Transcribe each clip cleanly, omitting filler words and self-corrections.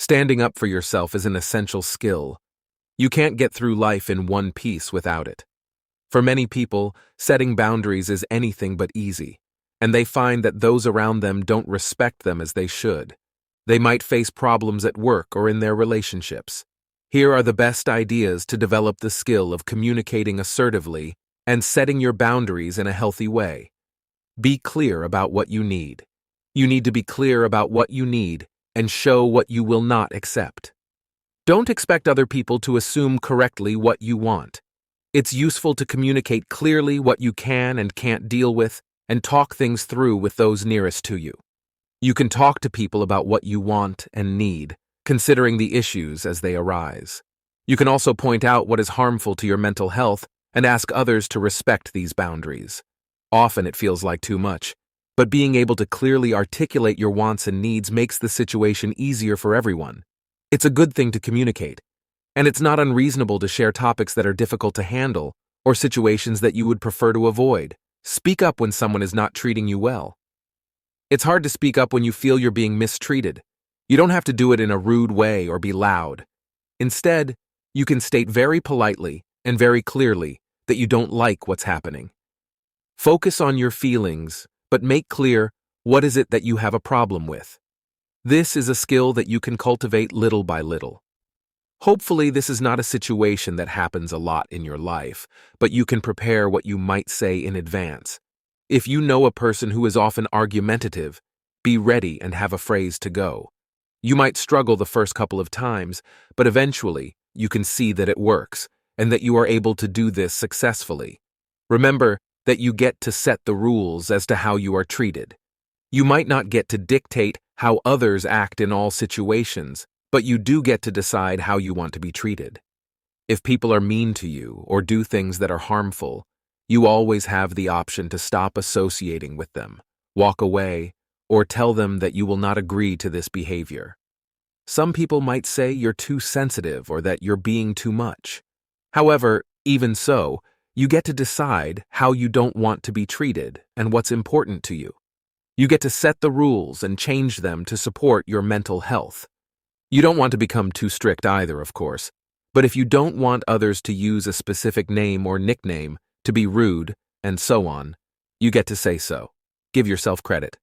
Standing up for yourself is an essential skill. You can't get through life in one piece without it. For many people, setting boundaries is anything but easy, and they find that those around them don't respect them as they should. They might face problems at work or in their relationships. Here are the best ideas to develop the skill of communicating assertively and setting your boundaries in a healthy way. Be clear about what you need. You need to be clear about what you need and show what you will not accept. Don't expect other people to assume correctly what you want. It's useful to communicate clearly what you can and can't deal with and talk things through with those nearest to you. You can talk to people about what you want and need, considering the issues as they arise. You can also point out what is harmful to your mental health and ask others to respect these boundaries. Often it feels like too much, but being able to clearly articulate your wants and needs makes the situation easier for everyone. It's a good thing to communicate, and it's not unreasonable to share topics that are difficult to handle or situations that you would prefer to avoid. Speak up when someone is not treating you well. It's hard to speak up when you feel you're being mistreated. You don't have to do it in a rude way or be loud. Instead, you can state very politely and very clearly that you don't like what's happening. Focus on your feelings, but make clear what is it that you have a problem with. This is a skill that you can cultivate little by little. Hopefully, this is not a situation that happens a lot in your life, but you can prepare what you might say in advance. If you know a person who is often argumentative, be ready and have a phrase to go. You might struggle the first couple of times, but eventually you can see that it works and that you are able to do this successfully. Remember that you get to set the rules as to how you are treated. You might not get to dictate how others act in all situations, but you do get to decide how you want to be treated. If people are mean to you or do things that are harmful, you always have the option to stop associating with them, walk away, or tell them that you will not agree to this behavior. Some people might say you're too sensitive or that you're being too much. However, even so, you get to decide how you don't want to be treated and what's important to you. You get to set the rules and change them to support your mental health. You don't want to become too strict either, of course, but if you don't want others to use a specific name or nickname, to be rude, and so on, you get to say so. Give yourself credit.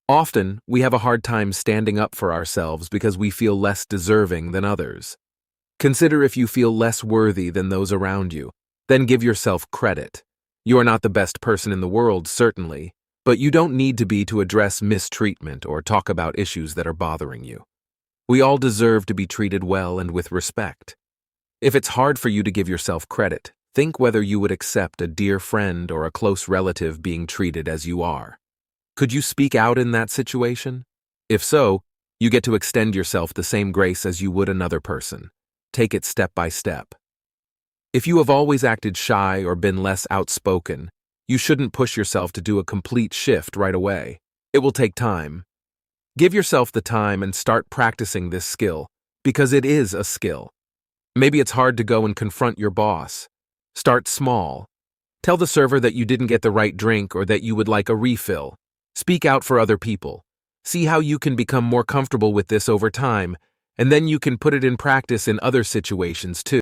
Often, we have a hard time standing up for ourselves because we feel less deserving than others. Consider if you feel less worthy than those around you, then give yourself credit. You are not the best person in the world, certainly, but you don't need to be to address mistreatment or talk about issues that are bothering you. We all deserve to be treated well and with respect. If it's hard for you to give yourself credit, think whether you would accept a dear friend or a close relative being treated as you are. Could you speak out in that situation? If so, you get to extend yourself the same grace as you would another person. Take it step by step. If you have always acted shy or been less outspoken, you shouldn't push yourself to do a complete shift right away. It will take time. Give yourself the time and start practicing this skill, because it is a skill. Maybe it's hard to go and confront your boss. Start small. Tell the server that you didn't get the right drink or that you would like a refill. Speak out for other people. See how you can become more comfortable with this over time, and then you can put it in practice in other situations too.